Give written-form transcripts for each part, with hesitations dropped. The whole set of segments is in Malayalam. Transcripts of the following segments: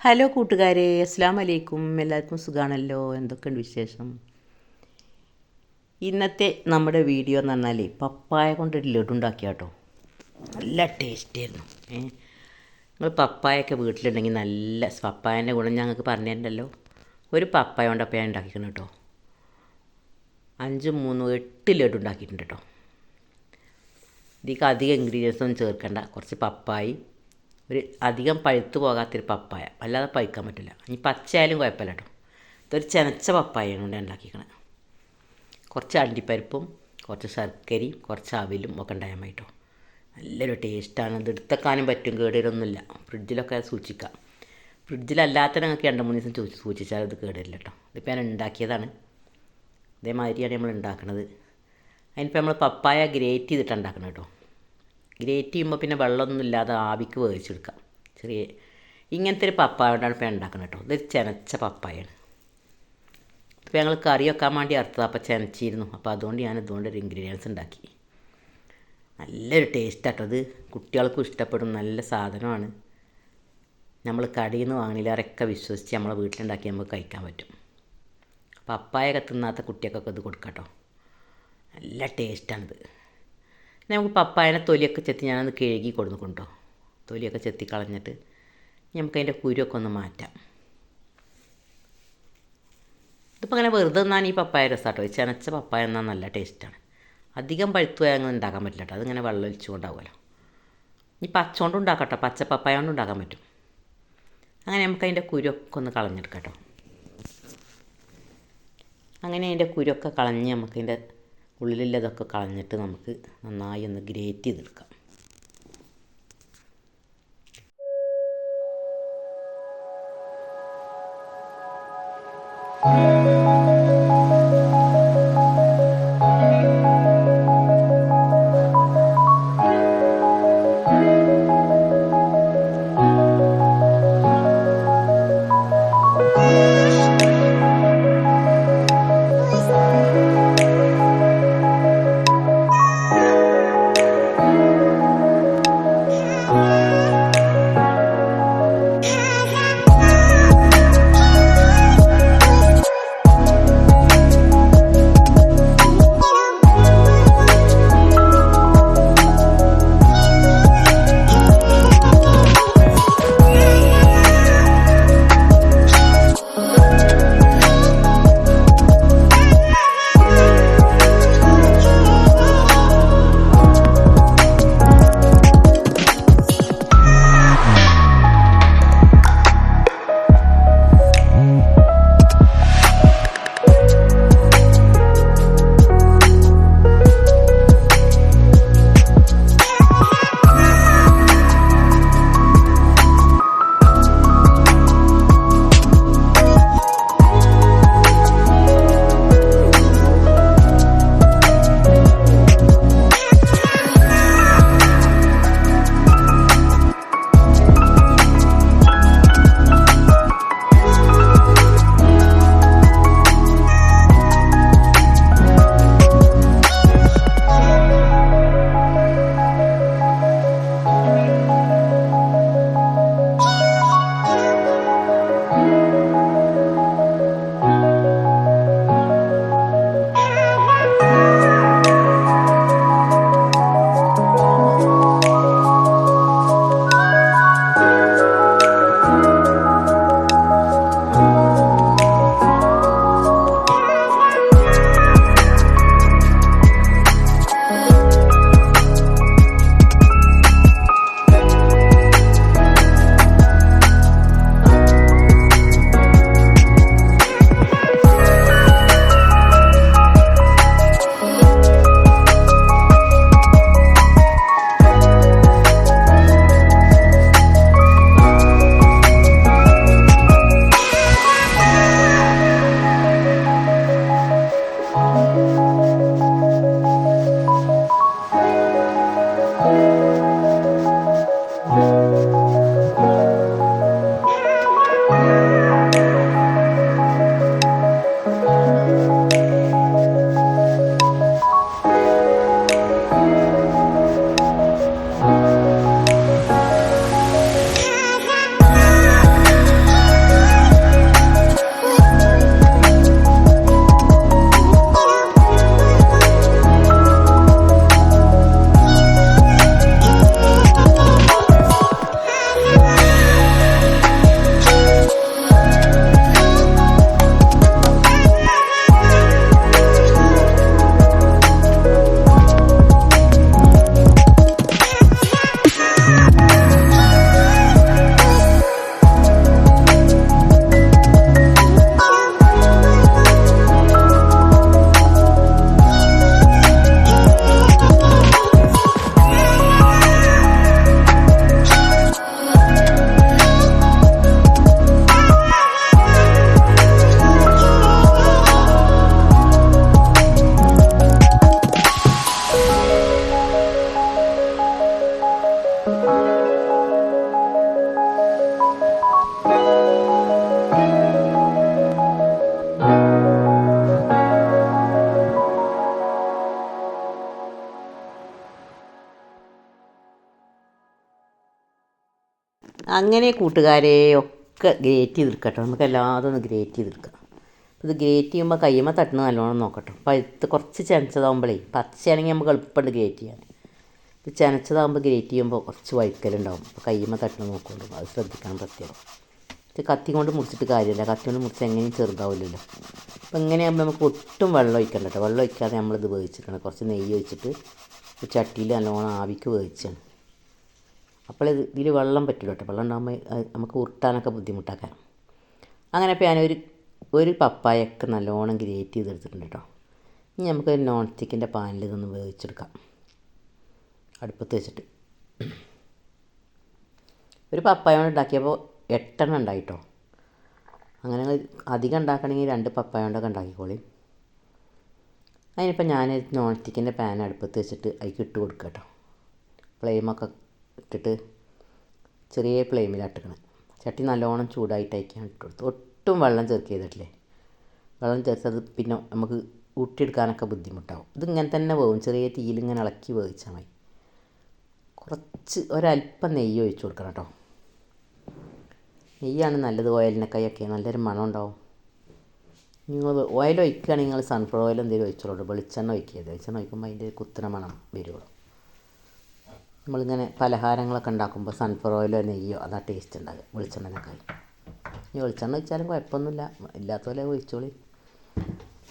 ഹലോ കൂട്ടുകാരെ, അസ്സാം വലൈക്കും. എല്ലാവർക്കും സുഖമാണല്ലോ? എന്തൊക്കെയുണ്ട് വിശേഷം? ഇന്നത്തെ നമ്മുടെ വീഡിയോ എന്ന് പറഞ്ഞാൽ പപ്പായ കൊണ്ടൊരു ലഡു ഉണ്ടാക്കിയ കേട്ടോ. നല്ല ടേസ്റ്റായിരുന്നു. നിങ്ങൾ പപ്പായൊക്കെ വീട്ടിലുണ്ടെങ്കിൽ നല്ല പപ്പായൻ്റെ ഗുണം ഞങ്ങൾക്ക് പറഞ്ഞു തരണ്ടല്ലോ. ഒരു പപ്പായ കൊണ്ടപ്പോൾ ഞാൻ ഉണ്ടാക്കിക്കണം കേട്ടോ. 5, 3, 8 ലഡു ഉണ്ടാക്കിയിട്ടുണ്ട് കേട്ടോ. ഇതിലേക്ക് അധികം ഇൻഗ്രീഡിയൻസ് ഒന്നും ചേർക്കണ്ട. കുറച്ച് പപ്പായി, ഒരു അധികം പഴുത്ത് പോകാത്തൊരു പപ്പായ, അല്ലാതെ പഴുക്കാൻ പറ്റില്ല. ഇനി പച്ചയായാലും കുഴപ്പമില്ല കേട്ടോ. ഇതൊരു ചെനച്ച പപ്പായയാണ് കൊണ്ട് ഉണ്ടാക്കിക്കണത്. കുറച്ച് അണ്ടിപ്പരിപ്പും കുറച്ച് ശർക്കരയും കുറച്ച് അവിലും ഒക്കെ ഉണ്ടായാൽ മതി കേട്ടോ. നല്ലൊരു ടേസ്റ്റാണ്. ഇത് എടുത്തേക്കാനും പറ്റും, കേടുവരൊന്നുമില്ല. ഫ്രിഡ്ജിലൊക്കെ സൂക്ഷിക്കാം. ഫ്രിഡ്ജിലല്ലാത്ത ഞങ്ങൾക്ക് 2-3 ദിവസം സൂക്ഷിച്ചാൽ ഇത് കേടുവരില്ല കേട്ടോ. ഇതിപ്പോൾ ഞാൻ ഉണ്ടാക്കിയതാണ്. ഇതേമാതിരിയാണ് നമ്മൾ ഉണ്ടാക്കുന്നത്. അതിനിപ്പോൾ നമ്മൾ പപ്പായ ഗ്രേറ്റ് ചെയ്തിട്ടാണ് ഉണ്ടാക്കുന്നത് കേട്ടോ. ഗ്രേറ്റ് ചെയ്യുമ്പോൾ പിന്നെ വെള്ളമൊന്നും ഇല്ലാതെ ആവിക്ക് വേവിച്ചെടുക്കാം. ഇങ്ങനത്തെ ഒരു പപ്പായ കൊണ്ടാണ് ഇപ്പോൾ ഉണ്ടാക്കുന്നത് കേട്ടോ. ഇതൊരു ചെനച്ച പപ്പായാണ്. ഇപ്പോൾ ഞങ്ങൾ കറി വെക്കാൻ വേണ്ടി അറുത്തത്. അപ്പോൾ ചെനച്ചിരുന്നു. അപ്പോൾ അതുകൊണ്ട് ഞാൻ ഇതുകൊണ്ടൊരു ഇൻഗ്രീഡിയൻസ് ഉണ്ടാക്കി. നല്ലൊരു ടേസ്റ്റാട്ടോ. ഇത് കുട്ടികൾക്കും ഇഷ്ടപ്പെടും. നല്ല സാധനമാണ്. നമ്മൾ കടയിൽ നിന്ന് വാങ്ങണില്ലാരൊക്കെ വിശ്വസിച്ച് നമ്മളെ വീട്ടിലുണ്ടാക്കി നമുക്ക് കഴിക്കാൻ പറ്റും. പപ്പായൊക്കെ തിന്നാത്ത കുട്ടികൾക്കൊക്കെ ഇത് കൊടുക്കാം കേട്ടോ. നല്ല ടേസ്റ്റാണിത്. നമുക്ക് പപ്പായനെ തൊലിയൊക്കെ ചെത്തി ഞാനൊന്ന് കഴുകി കൊടുക്കുന്നുണ്ടോ. തൊലിയൊക്കെ ചെത്തി കളഞ്ഞിട്ട് നമുക്കതിൻ്റെ കുരുവൊക്കെ ഒന്ന് മാറ്റാം. ഇതിപ്പോൾ അങ്ങനെ വെറുതെ നിന്നാൽ ഈ പപ്പായ രസമാട്ടോ. ചെനച്ച പപ്പായ എന്നാൽ നല്ല ടേസ്റ്റാണ്. അധികം പഴുത്ത് പോയാൽ അങ്ങനെ ഉണ്ടാക്കാൻ പറ്റില്ല കേട്ടോ. അതിങ്ങനെ വെള്ളം ഒലിച്ചുകൊണ്ടാവുമല്ലോ. ഈ പച്ചോണ്ടും ഉണ്ടാക്കാം കേട്ടോ. പച്ച പപ്പായ കൊണ്ട് ഉണ്ടാക്കാൻ പറ്റും. അങ്ങനെ നമുക്കതിൻ്റെ കുരുവൊക്കെ ഒന്ന് കളഞ്ഞെടുക്കാം കേട്ടോ. അങ്ങനെ അതിൻ്റെ കുരുവൊക്കെ കളഞ്ഞ് നമുക്കതിൻ്റെ ഉള്ളിലുള്ളതൊക്കെ കളഞ്ഞിട്ട് നമുക്ക് നന്നായി ഒന്ന് ഗ്രേറ്റ് ചെയ്തെടുക്കാം. അങ്ങനെ കൂട്ടുകാരെ ഒക്കെ ഗ്രേറ്റ് ചെയ്തെടുക്കട്ടോ. നമുക്ക് എല്ലാതും ഒന്ന് ഗ്രേറ്റ് ചെയ്തെടുക്കാം. ഇത് ഗ്രേറ്റ് ചെയ്യുമ്പോൾ കയ്യുമ്പോൾ തട്ടുന്ന നല്ലോണം നോക്കട്ടോ. പഴുത്ത് കുറച്ച് ചെനച്ചതാകുമ്പോഴേ പച്ചയാണെങ്കിൽ നമുക്ക് എളുപ്പമുണ്ട് ഗ്രേറ്റ് ചെയ്യാൻ. ഇത് ചെനച്ചതാകുമ്പോൾ ഗ്രേറ്റ് ചെയ്യുമ്പോൾ കുറച്ച് വഴുക്കലുണ്ടാവും. അപ്പോൾ കയ്യുമ്പോൾ തട്ടുന്ന നോക്കുള്ളൂ, അത് ശ്രദ്ധിക്കണം പ്രത്യേകം. ഇത് കത്തി കൊണ്ട് മുറിച്ചിട്ട് കാര്യമില്ല, കത്തി കൊണ്ട് മുറിച്ച് എങ്ങനെയും ചെറുതാവില്ലല്ലോ. അപ്പോൾ ഇങ്ങനെയാകുമ്പോൾ നമുക്ക് ഒട്ടും വെള്ളം ഒഴിക്കണ്ട കേട്ടോ. വെള്ളം ഒഴിക്കാതെ നമ്മളിത് വേവിച്ചിട്ടുണ്ട്. കുറച്ച് നെയ്യ് ഒഴിച്ചിട്ട് ചട്ടിയിൽ നല്ലോണം ആവിക്ക് വേവിച്ചാണ്. അപ്പോൾ ഇതിൽ വെള്ളം പറ്റില്ല കേട്ടോ. വെള്ളം ഉണ്ടാകുമ്പോൾ നമുക്ക് ഉരുട്ടാനൊക്കെ ബുദ്ധിമുട്ടാക്കാം. അങ്ങനെ ഇപ്പോൾ ഞാനൊരു പപ്പായൊക്കെ നല്ലോണം ഗ്രേറ്റ് ചെയ്തെടുത്തിട്ടുണ്ട് കേട്ടോ. ഇനി നമുക്ക് നോൺ സ്റ്റിക്കിൻ്റെ പാനിൽ ഇതൊന്ന് വേവിച്ചെടുക്കാം, അടുപ്പത്ത് വെച്ചിട്ട്. ഒരു പപ്പായ കൊണ്ട് ഉണ്ടാക്കിയപ്പോൾ 8 എണ്ണം ഉണ്ടായിട്ടോ. അങ്ങനെ അധികം ഉണ്ടാക്കണമെങ്കിൽ 2 പപ്പായ കൊണ്ടൊക്കെ ഉണ്ടാക്കിക്കോളി. അതിനിപ്പോൾ ഞാൻ നോൺ സ്റ്റിക്കിൻ്റെ പാൻ അടുപ്പത്ത് വെച്ചിട്ട് അതിലേക്ക് ഇട്ട് കൊടുക്കുക കേട്ടോ. ഫ്ലെയിമൊക്കെ ഇട്ടിട്ട് ചെറിയ ഫ്ലെയിമിലിട്ടിക്കണം. ചട്ടി നല്ലോണം ചൂടായിട്ടയക്കാൻ ഇട്ട് കൊടുത്തു. ഒട്ടും വെള്ളം ചേർക്ക് ചെയ്തിട്ടില്ലേ. വെള്ളം ചേർത്തത് പിന്നെ നമുക്ക് ഊട്ടിയെടുക്കാനൊക്കെ ബുദ്ധിമുട്ടാവും. ഇതിങ്ങനെ തന്നെ വേവും, ചെറിയ തീയിൽ ഇങ്ങനെ ഇളക്കി വേവിച്ചാൽ മതി. കുറച്ച് ഒരല്പം നെയ്യ് ഒഴിച്ച് കൊടുക്കണം കേട്ടോ. നെയ്യാണ് നല്ലത്. ഓയിലിനൊക്കെയൊക്കെ നല്ലൊരു മണം ഉണ്ടാവും. നിങ്ങൾ ഓയിൽ ഒഴിക്കുകയാണെങ്കിൽ നിങ്ങൾ സൺഫ്ലവർ ഓയിൽ എന്തെങ്കിലും ഒഴിച്ചോളൂ. വെളിച്ചെണ്ണ ഒഴിക്കരുത്. വെളിച്ചെണ്ണ ഒഴിക്കുമ്പോൾ അതിൻ്റെ കുത്തണ മണം വരുള്ളൂ. നമ്മളിങ്ങനെ പലഹാരങ്ങളൊക്കെ ഉണ്ടാക്കുമ്പോൾ സൺഫ്ലവർ ഓയിലോ നെയ്യോ അതാ ടേസ്റ്റ് ഉണ്ടാകുക വെളിച്ചെണ്ണനൊക്കെ. ഇനി വെളിച്ചെണ്ണ ഒഴിച്ചാലും കുഴപ്പമൊന്നുമില്ല, ഇല്ലാത്ത പോലെ ഒഴിച്ചോളി.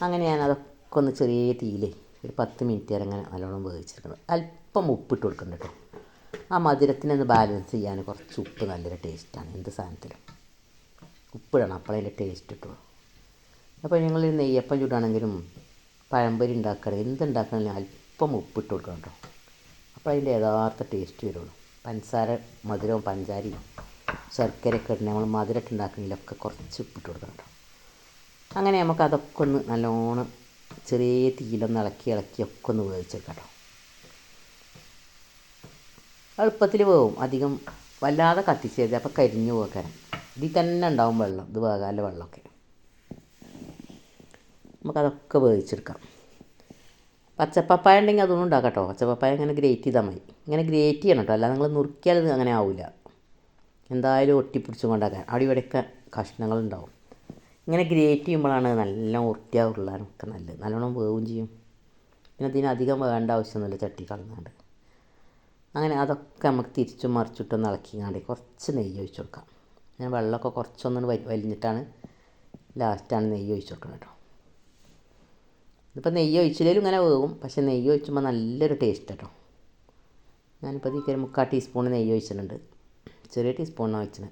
അങ്ങനെ ഞാൻ അതൊക്കെ ഒന്ന് ചെറിയ തീയിൽ ഒരു 10 മിനിറ്റ് വരെ അങ്ങനെ നല്ലോണം വേവിച്ചെടുക്കണം. അല്പം ഉപ്പിട്ട് കൊടുക്കണം കേട്ടോ. ആ മധുരത്തിനൊന്ന് ബാലൻസ് ചെയ്യാൻ കുറച്ച് ഉപ്പ് നല്ലൊരു ടേസ്റ്റാണ്. എന്ത് സാധനത്തിലും ഉപ്പിടണം, അപ്പോൾ അതിൻ്റെ ടേസ്റ്റ് കിട്ടുള്ളൂ. അപ്പോൾ നിങ്ങൾ നെയ്യപ്പം ചൂടാണെങ്കിലും പഴംപൊരി ഉണ്ടാക്കുകയാണെങ്കിൽ എന്തുണ്ടാക്കണമെങ്കിലും അല്പം ഉപ്പിട്ട് കൊടുക്കണം കേട്ടോ. അപ്പോൾ അതിൻ്റെ യഥാർത്ഥ ടേസ്റ്റ് വരുള്ളൂ. പഞ്ചസാര മധുരവും പഞ്ചാരയും ശർക്കരയൊക്കെ ഇട്ട് നമ്മൾ മധുരമായിട്ട് ഉണ്ടാക്കണമെങ്കിലൊക്കെ കുറച്ച് ഉപ്പിട്ട് കൊടുക്കണം കേട്ടോ. അങ്ങനെ നമുക്ക് അതൊക്കെ ഒന്ന് നല്ലോണം ചെറിയ തീയിലൊന്ന് ഇളക്കി ഒക്കെ ഒന്ന് വേവിച്ചെടുക്കാം കേട്ടോ. എളുപ്പത്തിൽ വേവും, അധികം വല്ലാതെ കത്തിച്ചേരുത്, അപ്പോൾ കരിഞ്ഞു പോകാൻ. ഇതിൽ തന്നെ ഉണ്ടാവും വെള്ളം, ഇത് വേകാനുള്ള വെള്ളമൊക്കെ. നമുക്കതൊക്കെ വേവിച്ചെടുക്കാം. പച്ചപ്പപ്പായ ഉണ്ടെങ്കിൽ അതൊന്നും ഉണ്ടാക്കാം കേട്ടോ. പച്ചപ്പപ്പായ ഇങ്ങനെ ഗ്രേറ്റ് ചെയ്താൽ മതി. ഇങ്ങനെ ഗ്രേറ്റ് ചെയ്യണം കേട്ടോ, അല്ലാതെ നിങ്ങൾ നുറുക്കിയാൽ ഇത് അങ്ങനെ ആവില്ല. എന്തായാലും ഒട്ടിപ്പിടിച്ചും കൊണ്ടാക്കാൻ അവിടെ ഇവിടെയൊക്കെ കഷ്ണങ്ങളുണ്ടാവും. ഇങ്ങനെ ഗ്രേറ്റ് ചെയ്യുമ്പോഴാണ് നല്ല ഉരുട്ടിയാ ഉരുളാനൊക്കെ നല്ലത്. നല്ലോണം വേവും ചെയ്യും. പിന്നെ ഇതിനധികം വേണ്ട ആവശ്യമൊന്നുമില്ല, ചട്ടി കളഞ്ഞാണ്ട്. അങ്ങനെ അതൊക്കെ നമുക്ക് തിരിച്ചും മറിച്ചിട്ടൊന്ന് ഇളക്കിങ്ങാണ്ട് കുറച്ച് നെയ്യ് ഒഴിച്ച് കൊടുക്കാം. ഞാൻ വെള്ളമൊക്കെ കുറച്ചൊന്ന് വലിഞ്ഞിട്ടാണ് ലാസ്റ്റാണ് നെയ്യ് ഒഴിച്ച് കൊടുക്കണം കേട്ടോ. ഇതിപ്പോൾ നെയ്യ് ഒഴിച്ചില്ലെങ്കിലും ഇങ്ങനെ വേവും, പക്ഷേ നെയ്യ് ഒഴിച്ചുമ്പോൾ നല്ലൊരു ടേസ്റ്റ് കേട്ടോ. ഞാനിപ്പോൾ ഇതിൽ 3/4 ടീസ്പൂൺ നെയ്യ് ഒഴിച്ചിട്ടുണ്ട്. ചെറിയ ടീസ്പൂണാണ് ഒഴിച്ചത്.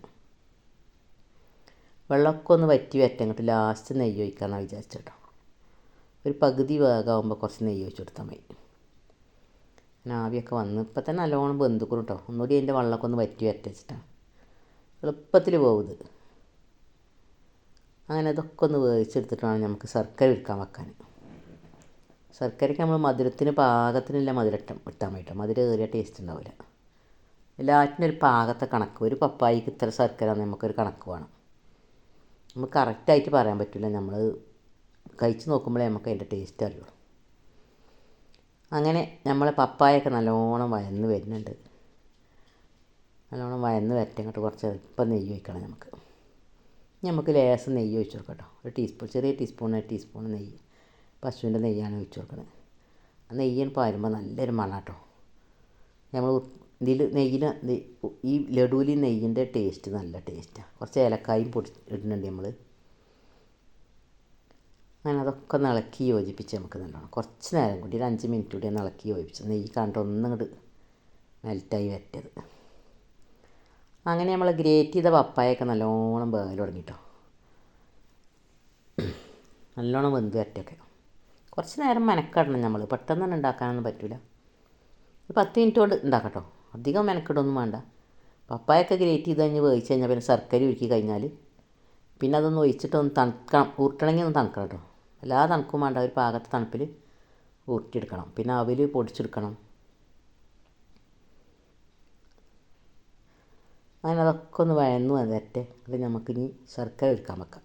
വെള്ളമൊക്കെ ഒന്ന് വറ്റി അങ്ങോട്ട് ലാസ്റ്റ് നെയ്യ് ഒഴിക്കാമെന്നാണ് വിചാരിച്ചത് കേട്ടോ. ഒരു പകുതി വേഗമാകുമ്പോൾ കുറച്ച് നെയ്യ് ഒഴിച്ച് കൊടുത്താൽ മതി. പിന്നെ ആവിയൊക്കെ വന്ന് ഇപ്പം തന്നെ നല്ലോണം വെന്തുക്കണം കേട്ടോ. ഒന്നുകൂടി അതിൻ്റെ വെള്ളമൊക്കെ ഒന്ന് വറ്റി വെച്ചിട്ടാണ്. എളുപ്പത്തിൽ പോകും ഇത്. അങ്ങനെ അതൊക്കെ ഒന്ന് വേവിച്ചെടുത്തിട്ടാണ് നമുക്ക് ശർക്കര വെക്കാൻ. ശർക്കരയ്ക്ക് നമ്മൾ മധുരത്തിന് പാകത്തിനുള്ള മധുരം ഇട്ടാൽ മതി കേട്ടോ. മധുരം ഏറിയ ടേസ്റ്റ് ഉണ്ടാവില്ല. എല്ലാറ്റിനും ഒരു പാകത്തെ കണക്ക്. ഒരു പപ്പായിക്ക് ഇത്ര ശർക്കര നമുക്കൊരു കണക്ക് വേണം. നമുക്ക് കറക്റ്റായിട്ട് പറയാൻ പറ്റില്ല, നമ്മൾ കഴിച്ച് നോക്കുമ്പോഴേ നമുക്ക് അതിൻ്റെ ടേസ്റ്റ് അറിയുള്ളൂ. അങ്ങനെ നമ്മളെ പപ്പായൊക്കെ നല്ലോണം വഴന്ന് വരുന്നുണ്ട്. നല്ലോണം വഴന്ന് വരട്ടെ. അങ്ങോട്ട് കുറച്ച് അല്പം നെയ്യ് ഒഴിക്കണം നമുക്ക്. നമുക്ക് ലേശം നെയ്യ് ഒഴിച്ച് കൊടുക്കാം കേട്ടോ. ഒരു ടീസ്പൂൺ, ചെറിയ ടീസ്പൂൺ നെയ്യ്, പശുവിൻ്റെ നെയ്യാണ് ഒഴിച്ച് കൊടുക്കുന്നത്. ആ നെയ്യിന് പാരുമ്പോൾ നല്ലൊരു മണം കേട്ടോ. നമ്മൾ ഇതിൽ ഈ ലഡുവിൽ നെയ്യിൻ്റെ ടേസ്റ്റ് നല്ല ടേസ്റ്റാണ്. കുറച്ച് ഏലക്കായും ഇടുന്നുണ്ട് നമ്മൾ. അങ്ങനെ അതൊക്കെ ഒന്ന് ഇളക്കി യോജിപ്പിച്ച് നമുക്ക് നല്ലോണം കുറച്ച് നേരം കൂടി ഒരു 5 മിനിറ്റ് കൂടി ഒന്ന് ഇളക്കി യോജിപ്പിച്ച് നെയ്യ് കണ്ടിട്ട് ഒന്നും മെൽറ്റായി വരട്ടത്. അങ്ങനെ നമ്മൾ ഗ്രേറ്റ് ചെയ്ത പപ്പായൊക്കെ നല്ലോണം വേകൽ തുടങ്ങിട്ടോ. നല്ലോണം വെന്ത് വരട്ടൊക്കെ. കുറച്ച് നേരം മെനക്കെടണം നമ്മൾ, പെട്ടെന്ന് തന്നെ ഉണ്ടാക്കാനൊന്നും പറ്റില്ല. ഒരു 10 മിനിറ്റ് കൊണ്ട് ഉണ്ടാക്കാം കേട്ടോ. അധികം മെനക്കെടൊന്നും വേണ്ട. പപ്പായൊക്കെ ഗ്രേറ്റ് ചെയ്ത് കഴിഞ്ഞ് വേവിച്ച് കഴിഞ്ഞാൽ പിന്നെ ശർക്കര ഉരുക്കി കഴിഞ്ഞാൽ പിന്നെ അതൊന്ന് ഒഴിച്ചിട്ടൊന്ന് ഉരുട്ടണമെങ്കിൽ ഒന്ന് തണുക്കണം കേട്ടോ. എല്ലാ തണുക്കും വേണ്ട, ഒരു പാകത്തെ തണുപ്പിൽ ഉരുട്ടിയെടുക്കണം. പിന്നെ അവിൽ പൊടിച്ചെടുക്കണം. അങ്ങനെ അതൊക്കെ ഒന്ന് വഴന്ന് വരട്ടെ. അത് നമുക്കിനി ശർക്കര ഒരുക്കാൻ വെക്കാം.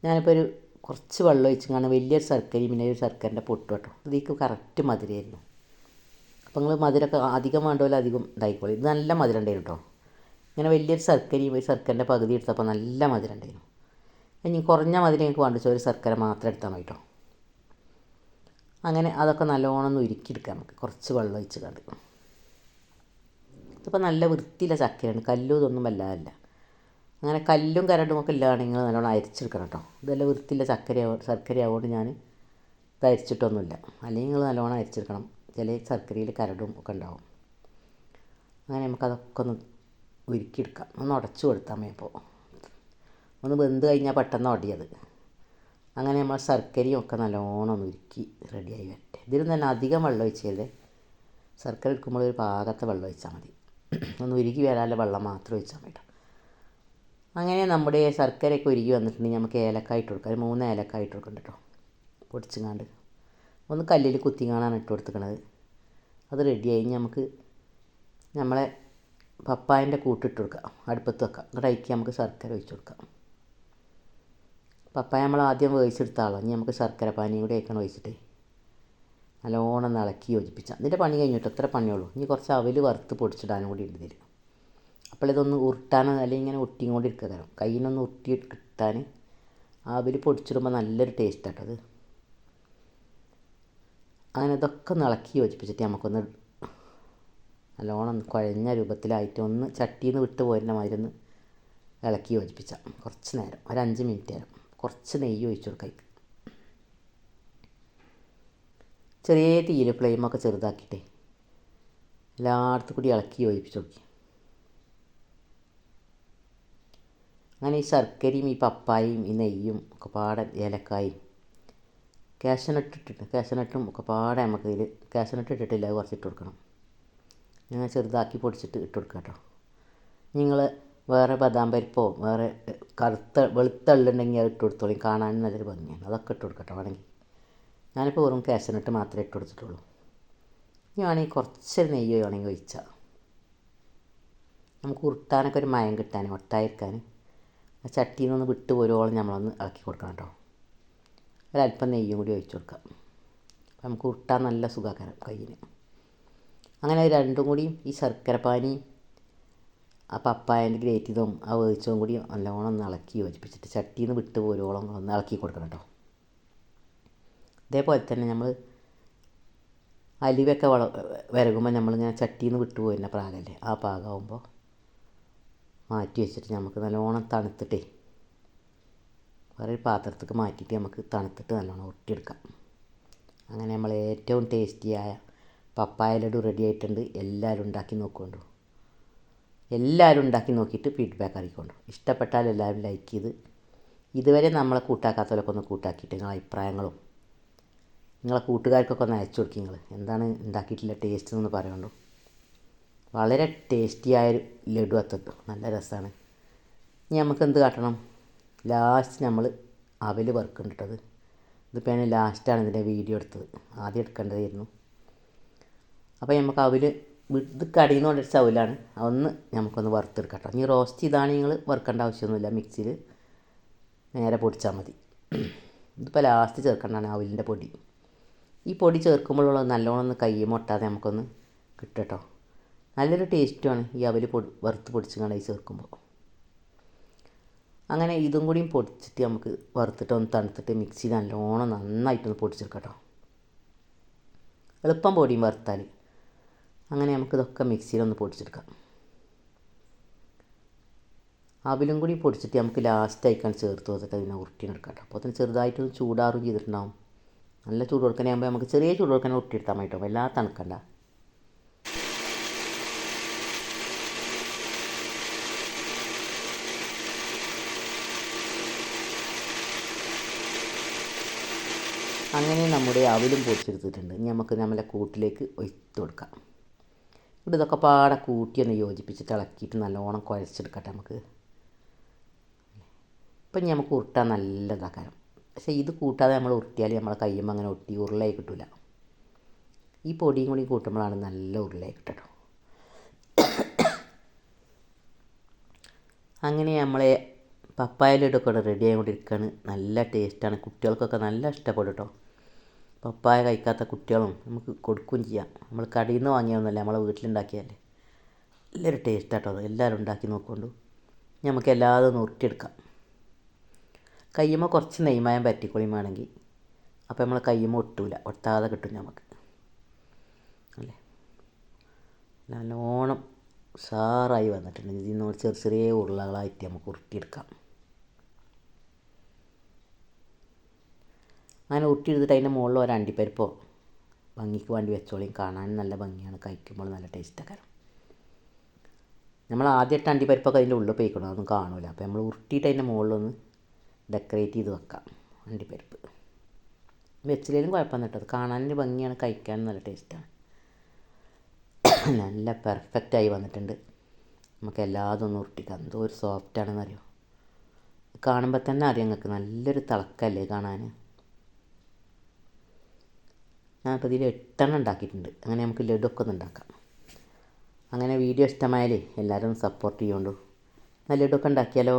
ഞാനിപ്പോൾ കുറച്ച് വെള്ളം ഒഴിച്ചിങ്ങനെ വലിയൊരു ശർക്കരയും പിന്നെ ഒരു ശർക്കരൻ്റെ പൊട്ട് കേട്ടോ. ഇതിലേക്ക് കറക്റ്റ് മധുരമായിരുന്നു. അപ്പോൾ നിങ്ങൾ മധുരമൊക്കെ അധികം വേണ്ടപോലെ അധികം ഇതായിക്കോളി. ഇത് നല്ല മധുരം ഉണ്ടായിരുന്നു കേട്ടോ. ഇങ്ങനെ വലിയൊരു ശർക്കരയും ഒരു ശർക്കരൻ്റെ പകുതി എടുത്തപ്പോൾ നല്ല മധുരം ഉണ്ടായിരുന്നു. ഇനി കുറഞ്ഞ മധുരം എനിക്ക് വേണ്ടിച്ച ഒരു ശർക്കര മാത്രം എടുത്താൽ മതി കേട്ടോ. അങ്ങനെ അതൊക്കെ നല്ലോണം ഒന്ന് ഉരുക്കിയെടുക്കാം നമുക്ക്, കുറച്ച് വെള്ളം ഒഴിച്ച് കണ്ട്. ഇതിപ്പോൾ നല്ല വൃത്തിയില്ല ചക്കയാണ്, കല്ലും ഇതൊന്നും വല്ലാതല്ല. അങ്ങനെ കല്ലും കരടും ഒക്കെ ഇല്ലാണെങ്കിൽ നല്ലോണം അരിച്ചെടുക്കണം കേട്ടോ. ഇതെല്ലാം വൃത്തിയില്ല ശർക്കര ആവുകൊണ്ട് ഞാൻ ഇത് അരിച്ചിട്ടൊന്നുമില്ല. അല്ലെങ്കിൽ നിങ്ങൾ നല്ലോണം അരിച്ചെടുക്കണം, ചില ശർക്കരയിൽ കരടും ഒക്കെ ഉണ്ടാവും. അങ്ങനെ നമുക്കതൊക്കെ ഒന്ന് ഉരുക്കിയെടുക്കാം. ഒന്ന് ഉടച്ചു കൊടുത്താൽ മതി. ഇപ്പോൾ ഒന്ന് വെന്ത് കഴിഞ്ഞാൽ പെട്ടെന്ന് ഉടയത്. അങ്ങനെ നമ്മൾ ശർക്കരയും ഒക്കെ നല്ലോണം ഒന്ന് ഉരുക്കി റെഡിയായി വരട്ടെ. ഇതിൽ തന്നെ അധികം വെള്ളം ഒഴിച്ചത്, ശർക്കര എടുക്കുമ്പോൾ ഒരു പാകത്തെ വെള്ളം ഒഴിച്ചാൽ മതി. ഒന്ന് ഉരുക്കി വരാനുള്ള വെള്ളം മാത്രം ഒഴിച്ചാൽ മതി. അങ്ങനെ നമ്മുടെ ശർക്കരയൊക്കെ ഉരുക്കി വന്നിട്ടുണ്ടെങ്കിൽ നമുക്ക് ഏലക്കായ ഇട്ട് കൊടുക്കാം. ഒരു 3 ഏലക്കായ ഇട്ട് കൊടുക്കണ്ട കേട്ടോ, പൊടിച്ചിങ്ങാണ്ട്. ഒന്ന് കല്ലിൽ കുത്തിങ്ങാണാണ് ഇട്ട് കൊടുക്കുന്നത്. അത് റെഡിയായി നമുക്ക് നമ്മളെ പപ്പായൻ്റെ കൂട്ടിട്ട് കൊടുക്കാം, അടുപ്പത്ത് വെക്കാം. എന്നിട്ട് അതിലേക്ക് നമുക്ക് ശർക്കര ഒഴിച്ച് കൊടുക്കാം. പപ്പായ നമ്മൾ ആദ്യം വേവിച്ചെടുത്താളോ, ഇനി നമുക്ക് ശർക്കര പാനിയും കൂടി ആയിക്കണം ഒഴിച്ചിട്ട് നല്ലോണം ഇളക്കി യോജിപ്പിച്ചാൽ. ഇതിൻ്റെ പണി കഴിഞ്ഞിട്ട് എത്ര പണിയുള്ളൂ. ഇനി കുറച്ച് അവൽ വറുത്ത് പൊടിച്ചിടാനും കൂടി ഉണ്ട് ഇതിൽ. അപ്പോൾ ഇതൊന്ന് ഉരുട്ടാൻ, അല്ലെങ്കിൽ ഇങ്ങനെ ഒട്ടിയും കൊണ്ട് ഇരിക്കുക തരാം, കയ്യിനൊന്ന് ഉരുട്ടി കിട്ടാൻ അവൽ പൊടിച്ചിടുമ്പോൾ നല്ലൊരു ടേസ്റ്റ് ആട്ടോ അത്. അങ്ങനെ ഇതൊക്കെ ഒന്ന് ഇളക്കി യോജിപ്പിച്ചിട്ട് നമുക്കൊന്ന് നല്ലോണം കുഴഞ്ഞ രൂപത്തിലായിട്ട് ഒന്ന് ചട്ടിയിൽ നിന്ന് വിട്ട് പോരുന്ന മാതിരി ഒന്ന് ഇളക്കി യോജിപ്പിച്ചാൽ കുറച്ച് നേരം, ഒരു 5 മിനിറ്റ് നേരം. കുറച്ച് നെയ്യ് ഒഴിച്ച് കൊടുക്കാം. ചെറിയ തീയിൽ ഫ്ലെയിമൊക്കെ ചെറുതാക്കിയിട്ടേ എല്ലായിടത്തും കൂടി ഇളക്കി യോജിപ്പിച്ച് കൊടുക്കുക. അങ്ങനെ ഈ ശർക്കരയും ഈ പപ്പായയും ഈ നെയ്യും ഒക്കെ പാടെ ഏലക്കായും കാഷ്യനട്ടും ഒക്കെ പാടെ നമുക്ക് ഇതിൽ കാഷ്യനട്ട് ഇട്ടിട്ടില്ല, അത് കുറച്ചിട്ട് കൊടുക്കണം. ഞാൻ ചെറുതാക്കി പൊടിച്ചിട്ട് ഇട്ട് കൊടുക്കാം കേട്ടോ. നിങ്ങൾ വേറെ ബദാം പരിപ്പോ വേറെ വെളുത്ത എള്ളുണ്ടെങ്കിൽ അത് ഇട്ട് കൊടുത്തോളൂ, കാണാൻ നല്ലൊരു ഭംഗിയാണ്. അതൊക്കെ ഇട്ട് കൊടുക്കട്ടോ വേണമെങ്കിൽ. ഞാനിപ്പോൾ വെറും കാഷ്യനട്ട് മാത്രമേ ഇട്ട് കൊടുത്തിട്ടുള്ളൂ. ഇനി വേണമെങ്കിൽ കുറച്ചൊരു നെയ്യ് വേണമെങ്കിൽ ഒഴിച്ചാൽ നമുക്ക് ഉരുട്ടാനൊക്കെ ഒരു മയം കിട്ടാൻ, ഒട്ടായിരിക്കാൻ ആ ചട്ടിയിൽ നിന്ന് വിട്ട് പോരോളം നമ്മളൊന്ന് ഇളക്കി കൊടുക്കണം കേട്ടോ. ഒരല്പം നെയ്യും കൂടി ഒഴിച്ച് കൊടുക്കാം. അപ്പം നമുക്ക് ഉരുട്ടാൻ നല്ല സുഖാകരം കയ്യിന്. അങ്ങനെ രണ്ടും കൂടിയും ഈ ശർക്കരപ്പാനി ആ പപ്പായൻ്റെ ഗ്രേറ്റ് ചെയ്തതും ആ വേവിച്ചതും കൂടി നല്ലോണം ഒന്ന് ഇളക്കി യോജിപ്പിച്ചിട്ട് ചട്ടിയിൽ നിന്ന് വിട്ട് പോരോളം ഒന്ന് ഇളക്കി കൊടുക്കണം കേട്ടോ. ഇതേപോലെ തന്നെ നമ്മൾ അലിവൊക്കെ വിരകുമ്പോൾ നമ്മളിങ്ങനെ ചട്ടിയിൽ നിന്ന് വിട്ട് പോരുന്ന പാകമല്ലേ, ആ പാകമാകുമ്പോൾ മാറ്റി വെച്ചിട്ട് നമുക്ക് നല്ലോണം തണുത്തിട്ടേ വേറെ ഒരു പാത്രത്തേക്ക് മാറ്റിയിട്ട് നമുക്ക് തണുത്തിട്ട് നല്ലോണം ഉരുട്ടിയെടുക്കാം. അങ്ങനെ നമ്മൾ ഏറ്റവും ടേസ്റ്റിയായ പപ്പായ ലഡു റെഡി ആയിട്ടുണ്ട്. എല്ലാവരും ഉണ്ടാക്കി നോക്കുകൊണ്ടു. എല്ലാവരും ഉണ്ടാക്കി നോക്കിയിട്ട് ഫീഡ്ബാക്ക് അറിയിക്കൊണ്ടു. ഇഷ്ടപ്പെട്ടാൽ എല്ലാവരും ലൈക്ക് ചെയ്ത്, ഇതുവരെ നമ്മളെ കൂട്ടാക്കാത്തവരൊക്കെ ഒന്ന് കൂട്ടാക്കിയിട്ട് നിങ്ങളെ അഭിപ്രായങ്ങളും നിങ്ങളെ കൂട്ടുകാർക്കൊക്കെ ഒന്ന് അയച്ചു കൊടുക്കുക. നിങ്ങൾ എന്താണ് ഉണ്ടാക്കിയിട്ടുള്ള ടേസ്റ്റ് എന്ന് പറയുകൊണ്ടു. വളരെ ടേസ്റ്റിയായൊരു ലഡു അത്തത്തു, നല്ല രസമാണ്. ഇനി നമുക്ക് എന്ത് കാട്ടണം, ലാസ്റ്റ് നമ്മൾ അവൽ വറുക്കുന്നുണ്ടത്. ഇതിപ്പോൾ ഞാൻ ലാസ്റ്റാണ് ഇതിൻ്റെ വീഡിയോ എടുത്തത്, ആദ്യം എടുക്കേണ്ടതായിരുന്നു. അപ്പോൾ നമുക്ക് അവൽ ഇത് കടയിൽ നിന്ന് കൊണ്ടുവച്ച അവലാണ്, അതൊന്ന് നമുക്കൊന്ന് വറുത്തെടുക്കാം കേട്ടോ. ഇനി റോസ്റ്റ് ചെയ്താണ് നിങ്ങൾ വറുക്കേണ്ട ആവശ്യമൊന്നുമില്ല, മിക്സിയിൽ നേരെ പൊടിച്ചാൽ മതി. ഇതിപ്പോൾ ലാസ്റ്റ് ചേർക്കേണ്ടതാണ് അവലിൻ്റെ പൊടി. ഈ പൊടി ചേർക്കുമ്പോഴുള്ള നല്ലോണം ഒന്ന് കൈ മുട്ടാതെ നമുക്കൊന്ന് കിട്ടും കേട്ടോ. നല്ലൊരു ടേസ്റ്റുമാണ് ഈ അവൽ വറുത്ത് പൊടിച്ച് കണ്ടായി ചേർക്കുമ്പോൾ. അങ്ങനെ ഇതും കൂടിയും പൊടിച്ചിട്ട് നമുക്ക് വറുത്തിട്ട് ഒന്ന് തണുത്തിട്ട് മിക്സിയിൽ നല്ലോണം നന്നായിട്ടൊന്ന് പൊടിച്ചെടുക്കാം കേട്ടോ. എളുപ്പം പൊടിയും വറുത്താൽ. അങ്ങനെ നമുക്കിതൊക്കെ മിക്സിയിലൊന്ന് പൊടിച്ചെടുക്കാം. അവലും കൂടി പൊടിച്ചിട്ട് നമുക്ക് ലാസ്റ്റ് ആയിക്കാൻ ചേർത്ത് വെച്ചിട്ട് അതിനെ ഉരുട്ടിയെടുക്കാം കേട്ടോ. അപ്പോൾ അതിന് ചെറുതായിട്ടൊന്ന് ചൂടാറും ചെയ്തിട്ടുണ്ടാവും. നല്ല ചൂട് കൊടുക്കാനാകുമ്പോൾ നമുക്ക് ചെറിയ ചൂട് കൊടുക്കാൻ ഉരുട്ടിയെടുത്താൽ മതി കേട്ടോ, വല്ലാതെ തണുക്കണ്ട. അങ്ങനെ നമ്മുടെ അവലും പൊടിച്ചെടുത്തിട്ടുണ്ട്. ഇനി നമുക്ക് നമ്മളെ കൂട്ടിലേക്ക് ഒഴിച്ച് കൊടുക്കാം. ഇവിടെ ഇതൊക്കെ പാടെ കൂട്ടിയൊന്ന് യോജിപ്പിച്ചിട്ട് ഇളക്കിയിട്ട് നല്ലോണം കുഴച്ചെടുക്കട്ടെ നമുക്ക്. ഇപ്പം ഇനി നമുക്ക് ഉരുട്ടാൻ നല്ലതാക്കാരം. പക്ഷേ ഇത് കൂട്ടാതെ നമ്മൾ ഉരുട്ടിയാൽ നമ്മളെ കയ്യുമ്പോൾ അങ്ങനെ ഒട്ടി ഉരുളയായി കിട്ടില്ല. ഈ പൊടിയും കൂടി കൂട്ടുമ്പോഴാണ് നല്ല ഉരുളയായി കിട്ടട്ടോ. അങ്ങനെ നമ്മളെ പപ്പായ ലഡുവൊക്കെ റെഡി ആയിക്കൊണ്ടിരിക്കുകയാണ്. നല്ല ടേസ്റ്റാണ്, കുട്ടികൾക്കൊക്കെ നല്ല ഇഷ്ടപ്പെടും കേട്ടോ. പപ്പായ കഴിക്കാത്ത കുട്ടികളും നമുക്ക് കൊടുക്കുകയും ചെയ്യാം. നമ്മൾ കടയിൽ നിന്ന് വാങ്ങിയൊന്നുമല്ല, നമ്മളെ വീട്ടിലുണ്ടാക്കിയതല്ലേ. നല്ലൊരു ടേസ്റ്റാട്ടോ അത്. എല്ലാവരും ഉണ്ടാക്കി നോക്കൊണ്ടു. നമുക്ക് എല്ലാതും ഒന്ന് ഉരുട്ടിയെടുക്കാം. കയ്യുമ്പോൾ കുറച്ച് നെയ്മയം പറ്റിക്കൊള്ളിയും വേണമെങ്കിൽ. അപ്പോൾ നമ്മൾ കയ്യുമ്പോൾ ഒട്ടൂല, ഒട്ടാതെ കിട്ടും നമുക്ക്. അല്ലേ, നല്ലോണം ഉഷാറായി വന്നിട്ടുണ്ട്. ഇതിൽ നിന്ന് ചെറിയ ചെറിയ ഉരുളകളായിട്ട് നമുക്ക് ഉരുട്ടിയെടുക്കാം. അങ്ങനെ ഉരുട്ടിയെടുത്തിട്ട് അതിൻ്റെ മുകളിൽ ഒരു അണ്ടിപ്പരിപ്പോ ഭംഗിക്ക് വേണ്ടി വെച്ചോളിയും. കാണാൻ നല്ല ഭംഗിയാണ്, കഴിക്കുമ്പോൾ നല്ല ടേസ്റ്റൊക്കെ. നമ്മൾ ആദ്യമായിട്ട് അണ്ടിപ്പരിപ്പൊക്കെ അതിൻ്റെ ഉള്ളിൽ പോയിക്കണം, അതൊന്നും കാണൂല. അപ്പോൾ നമ്മൾ ഉരുട്ടിയിട്ട് അതിൻ്റെ മുകളിലൊന്ന് ഡെക്കറേറ്റ് ചെയ്ത് വെക്കാം അണ്ടിപ്പരിപ്പ്. വെച്ചില്ലെങ്കിലും കുഴപ്പമൊന്നും കേട്ടോ, അത് കാണാൻ ഭംഗിയാണ്, കഴിക്കാനും നല്ല ടേസ്റ്റാണ്. നല്ല പെർഫെക്റ്റായി വന്നിട്ടുണ്ട്. നമുക്ക് എല്ലാതും ഒന്ന് ഉരുട്ടിക്കാം. എന്തോ ഒരു സോഫ്റ്റാണെന്നറിയോ, കാണുമ്പോൾ തന്നെ അറിയാം നിങ്ങൾക്ക്. നല്ലൊരു തിളക്കല്ലേ കാണാൻ. ഞാനിപ്പോൾ ഇതിൽ 8 ഉണ്ടാക്കിയിട്ടുണ്ട്. അങ്ങനെ നമുക്ക് ലഡുവൊക്കെ ഒന്ന് ഉണ്ടാക്കാം. അങ്ങനെ വീഡിയോ ഇഷ്ടമായാലേ എല്ലാവരും സപ്പോർട്ട് ചെയ്യുകൊണ്ടു. നല്ല ലഡുവൊക്കെ ഉണ്ടാക്കിയാലോ.